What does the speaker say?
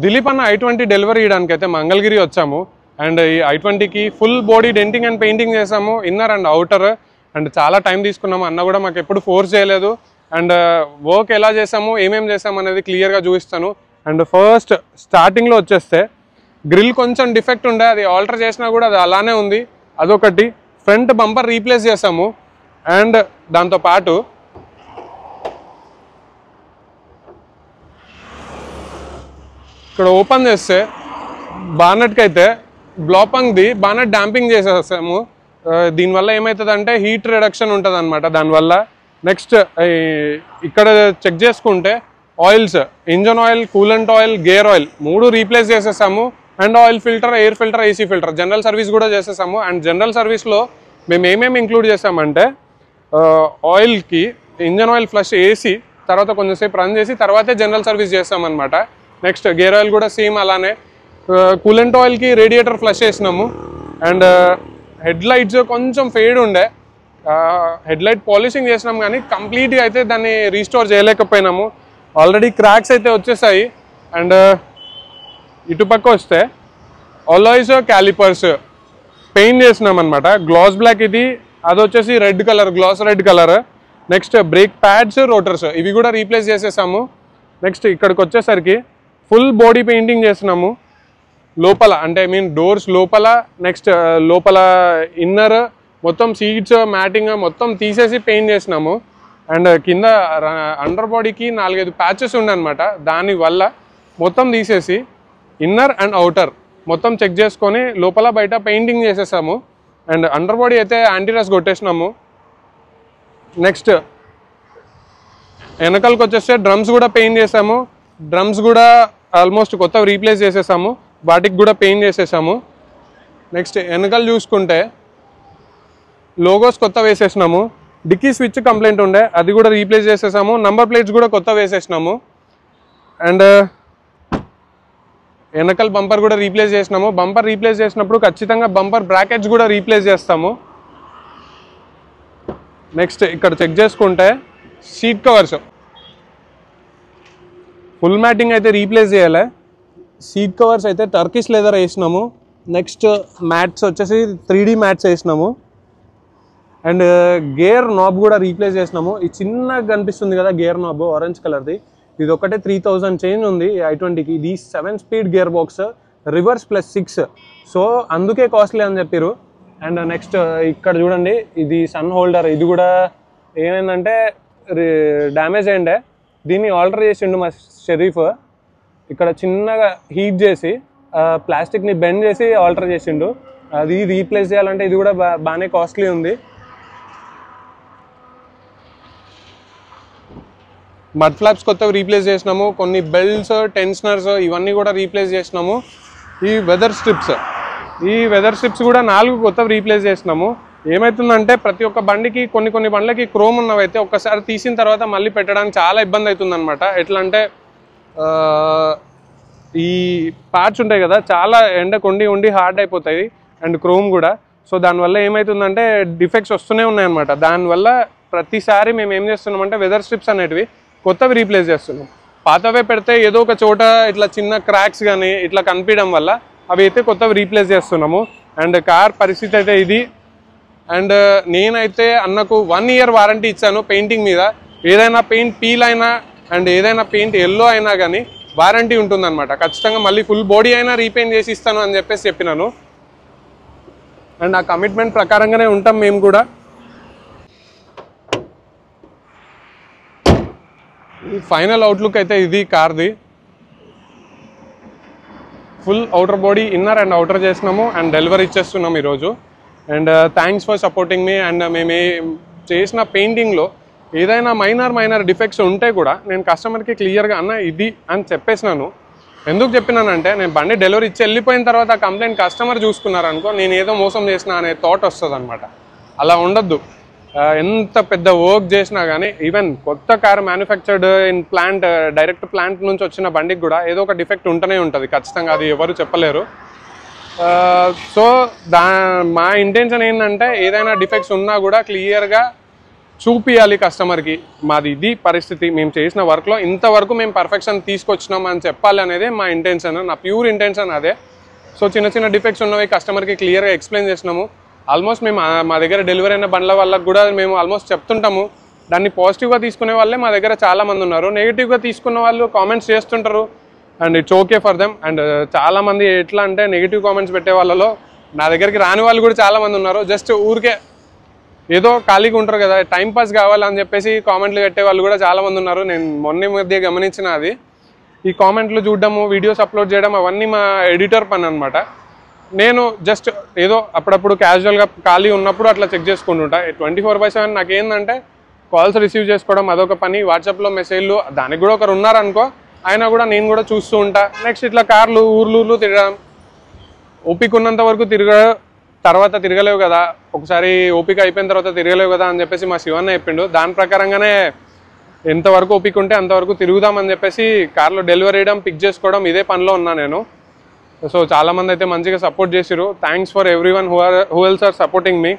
దిలీప్ అన్న i20 delivery ఇవ్వడానికి అయితే మంగళగిరి వచ్చాము. అండ్ ఈ i20కి full body denting and painting చేసాము, ఇన్నర్ అండ్ అవుటర్. అండ్ చాలా టైం తీసుకున్నాము. అన్న కూడా మాకు ఎప్పుడు ఫోర్స్ చేయలేదు. అండ్ వర్క్ ఎలా చేసాము, ఏమేమి చేసాము అనేది క్లియర్గా చూపిస్తాను. అండ్ ఫస్ట్ స్టార్టింగ్లో వచ్చేస్తే గ్రిల్ కొంచెం డిఫెక్ట్ ఉండే, అది ఆల్టర్ చేసినా కూడా అది అలానే ఉంది. అదొకటి. ఫ్రంట్ బంపర్ రీప్లేస్ చేసాము. అండ్ దాంతోపాటు ఇక్కడ ఓపెన్ చేస్తే బానెట్కి అయితే బ్లాపంగ్ది బానెట్ డాంపింగ్ చేసేసాము. దీనివల్ల ఏమవుతుందంటే హీట్ రిడక్షన్ ఉంటుంది అనమాట దానివల్ల. నెక్స్ట్ ఇక్కడ చెక్ చేసుకుంటే oils, engine oil, coolant oil, gear oil 3 replace చేసేసాము. And oil filter, air filter, AC filter, general service కూడా చేసేసాము. అండ్ జనరల్ సర్వీస్లో మేము ఏమేమి ఇంక్లూడ్ చేసామంటే ఆయిల్కి ఇంజన్ ఆయిల్ ఫ్లష్ వేసి తర్వాత కొంచెంసేపు రన్ చేసి తర్వాతే జనరల్ సర్వీస్ చేస్తామన్నమాట. నెక్స్ట్ గేర్ ఆయిల్ కూడా సేమ్ అలానే. కూలెంట్ ఆయిల్కి రేడియేటర్ ఫ్లష్ చేసినాము. అండ్ హెడ్ లైట్స్ కొంచెం ఫేడ్ ఉండే, హెడ్ లైట్ పాలిషింగ్ చేసినాం కానీ కంప్లీట్గా అయితే దాన్ని రీస్టోర్ చేయలేకపోయినాము. ఆల్రెడీ క్రాక్స్ అయితే వచ్చేసాయి. అండ్ ఇటుపక్క వస్తే ఆలాయ్స్ క్యాలిపర్స్ పెయింట్ చేసినాం అనమాట. గ్లాస్ బ్లాక్ ఇది, అది వచ్చేసి red colour, glass red colour. Next brake pads, routers ఇవి కూడా రీప్లేస్ చేసేసాము. నెక్స్ట్ ఇక్కడికి వచ్చేసరికి ఫుల్ బాడీ పెయింటింగ్ చేసినాము లోపల, అంటే డోర్స్ లోపల. నెక్స్ట్ లోపల ఇన్నర్ మొత్తం సీట్స్, మ్యాటింగ్ మొత్తం తీసేసి పెయింట్ చేసినాము. అండ్ కింద అండర్ బాడీకి 4-5 ప్యాచెస్ ఉండనమాట, దానివల్ల మొత్తం తీసేసి ఇన్నర్ అండ్ అవుటర్ మొత్తం చెక్ చేసుకొని లోపల బయట పెయింటింగ్ చేసేసాము. అండ్ అండర్ బాడీ అయితే యాంటీరస్ కొట్టేసినాము. నెక్స్ట్ వెనకాలకు వచ్చేస్తే డ్రమ్స్ కూడా పెయింట్ చేసాము. డ్రమ్స్ కూడా ఆల్మోస్ట్ కొత్తవి రీప్లేస్ చేసేసాము, వాటికి కూడా పెయింట్ చేసేసాము. నెక్స్ట్ వెనకాల చూసుకుంటే లోగోస్ కొత్త వేసేసినాము. డిక్కీ స్విచ్ కంప్లైంట్ ఉండే, అది కూడా రీప్లేస్ చేసేసాము. నంబర్ ప్లేట్స్ కూడా కొత్త వేసేసినాము. అండ్ వెనకాల బంపర్ కూడా రీప్లేస్ చేసినాము. బంపర్ రీప్లేస్ చేసినప్పుడు ఖచ్చితంగా బంపర్ బ్రాకెట్స్ కూడా రీప్లేస్ చేస్తాము. నెక్స్ట్ ఇక్కడ చెక్ చేసుకుంటే సీట్ కవర్స్ ఫుల్ మ్యాటింగ్ అయితే రీప్లేస్ చేయాలి. సీట్ కవర్స్ అయితే టర్కిష్ లెదర్ వేసినాము. నెక్స్ట్ మ్యాట్స్ వచ్చేసి 3D మ్యాట్స్ వేసినాము. అండ్ గేర్ నాబ్ కూడా రీప్లేస్ చేసినాము. ఈ చిన్నగా కనిపిస్తుంది కదా గేర్ నాబ్, ఆరెంజ్ కలర్ది, ఇది ఒకటే 3000 చేంజ్ ఉంది i20కి. ఇది 7 speed gear box, reverse +6, so అందుకే కాస్ట్లీ అని చెప్పారు. అండ్ నెక్స్ట్ ఇక్కడ చూడండి, ఇది సన్ హోల్డర్, ఇది కూడా ఏమైందంటే డ్యామేజ్ అయ్యిండే, దీన్ని ఆల్టర్ చేసిండు మా షరీఫ్. ఇక్కడ చిన్నగా హీట్ చేసి ప్లాస్టిక్ని బెండ్ చేసి ఆల్టర్ చేసిండు. అది రీప్లేస్ చేయాలంటే ఇది కూడా బాగానే కాస్ట్లీ ఉంది. మడ్ ఫ్లాప్స్ కొత్తవి రీప్లేస్ చేసినాము. కొన్ని బెల్ట్స్, టెన్షనర్స్ ఇవన్నీ కూడా రీప్లేస్ చేసినాము. ఈ వెదర్ స్ట్రిప్స్ కూడా 4 కొత్తవి రీప్లేస్ చేసినాము. ఏమవుతుందంటే ప్రతి ఒక్క బండికి కొన్ని బండ్లకి క్రోమ్ ఉన్నవైతే ఒక్కసారి తీసిన తర్వాత మళ్ళీ పెట్టడానికి చాలా ఇబ్బంది అవుతుంది అనమాట. ఎట్లా అంటే ఈ పార్ట్స్ ఉంటాయి కదా, చాలా ఎండకు ఉండి హార్డ్ అయిపోతాయి అండ్ క్రోమ్ కూడా. సో దానివల్ల ఏమవుతుందంటే డిఫెక్ట్స్ వస్తూనే ఉన్నాయన్నమాట. దానివల్ల ప్రతిసారి మేము ఏం చేస్తున్నామంటే వెదర్ స్ట్రిప్స్ అనేటివి కొత్తవి రీప్లేస్ చేస్తున్నాం. పాతవే పెడితే ఏదో ఒక చోట ఇట్లా చిన్న క్రాక్స్ కానీ ఇట్లా కనిపించడం వల్ల అవి అయితే కొత్తవి రీప్లేస్ చేస్తున్నాము. అండ్ కార్ పరిస్థితి అయితే ఇది. అండ్ నేనైతే అన్నకు 1 year వారంటీ ఇచ్చాను పెయింటింగ్ మీద. ఏదైనా పెయింట్ పీల్ అయినా అండ్ ఏదైనా పెయింట్ ఎల్లో అయినా కానీ వారంటీ ఉంటుందన్నమాట. ఖచ్చితంగా మళ్ళీ ఫుల్ బాడీ అయినా రీపెయింట్ చేసి ఇస్తాను అని చెప్పినాను. అండ్ ఆ కమిట్మెంట్ ప్రకారంగానే ఉంటాం మేము కూడా. ఈ ఫైనల్ అవుట్లుక్ అయితే ఇది కార్ది. Full outer body, inner and outer చేసినాము అండ్ డెలివరీ ఇచ్చేస్తున్నాం ఈరోజు. అండ్ థ్యాంక్స్ ఫర్ సపోర్టింగ్ మీ. అండ్ మేము చేసిన పెయింటింగ్లో ఏదైనా మైనర్ డిఫెక్ట్స్ ఉంటే కూడా నేను కస్టమర్కి క్లియర్గా అన్న ఇది అని చెప్పేసినాను. ఎందుకు చెప్పినానంటే నేను బండి డెలివరీ ఇచ్చి వెళ్ళిపోయిన తర్వాత ఆ కంప్లైంట్ కస్టమర్ చూసుకున్నారనుకో నేను ఏదో మోసం చేసిన అనే థాట్ వస్తుంది అనమాట. అలా ఉండొద్దు. ఎంత పెద్ద వర్క్ చేసినా కానీ, ఈవెన్ కొత్త car manufactured in plant, direct plant నుంచి వచ్చిన బండికి కూడా ఏదో ఒక డిఫెక్ట్ ఉంటూనే ఉంటుంది ఖచ్చితంగా, అది ఎవరు చెప్పలేరు. సో మా ఇంటెన్షన్ ఏంటంటే ఏదైనా డిఫెక్ట్స్ ఉన్నా కూడా క్లియర్గా చూపియాలి కస్టమర్కి, మాది ఇది పరిస్థితి, మేము చేసిన వర్క్లో ఇంతవరకు మేము పర్ఫెక్షన్ తీసుకొచ్చినాం అని చెప్పాలి అనేది మా ఇంటెన్షన్, నా ప్యూర్ ఇంటెన్షన్ అదే. సో చిన్న చిన్న డిఫెక్ట్స్ ఉన్నవి కస్టమర్కి క్లియర్గా ఎక్స్ప్లెయిన్ చేసినాము. ఆల్మోస్ట్ మేము మా దగ్గర డెలివరీ అయిన బండ్ల వాళ్ళకి కూడా మేము ఆల్మోస్ట్ చెప్తుంటాము. దాన్ని పాజిటివ్గా తీసుకునే వాళ్ళే మా దగ్గర చాలామంది ఉన్నారు. నెగిటివ్గా తీసుకున్న వాళ్ళు కామెంట్స్ చేస్తుంటారు, and it's okay for them. And చాలామంది ఎట్లా అంటే నెగిటివ్ కామెంట్స్ పెట్టే వాళ్ళలో నా దగ్గరికి రాని వాళ్ళు కూడా చాలామంది ఉన్నారు. జస్ట్ ఊరికే ఏదో ఖాళీగా ఉంటారు కదా, టైంపాస్ కావాలని చెప్పేసి కామెంట్లు పెట్టే వాళ్ళు కూడా చాలామంది ఉన్నారు. నేను మొన్న మధ్య గమనించిన అది. ఈ కామెంట్లు చూడడము, వీడియోస్ అప్లోడ్ చేయడం అవన్నీ మా ఎడిటర్ పని అనమాట. నేను జస్ట్ ఏదో అప్పుడప్పుడు క్యాజువల్గా ఖాళీ ఉన్నప్పుడు అట్లా చెక్ చేసుకుంటుంటా. 24/7 నాకేందంటే కాల్స్ రిసీవ్ చేసుకోవడం అదొక పని, వాట్సాప్లో మెసేజ్లు, దానికి కూడా ఒకరు ఉన్నారనుకో, అయినా కూడా నేను కూడా చూస్తూ ఉంటా. నెక్స్ట్ ఇట్లా కార్లు ఊర్లు తిరగడం, ఓపిక ఉన్నంత వరకు తర్వాత తిరగలేవు కదా, ఒకసారి ఓపిక అయిపోయిన తర్వాత తిరగలేవు కదా అని చెప్పేసి మా శివన్న చెప్పిండు. దాని ప్రకారంగానే ఎంతవరకు ఓపిక ఉంటే అంతవరకు తిరుగుదామని చెప్పేసి కార్లో డెలివరీ చేయడం, పిక్ చేసుకోవడం ఇదే పనిలో ఉన్నా నేను. సో చాలామంది అయితే మంచిగా సపోర్ట్ చేసిరు. Thanks for everyone who else are supporting me.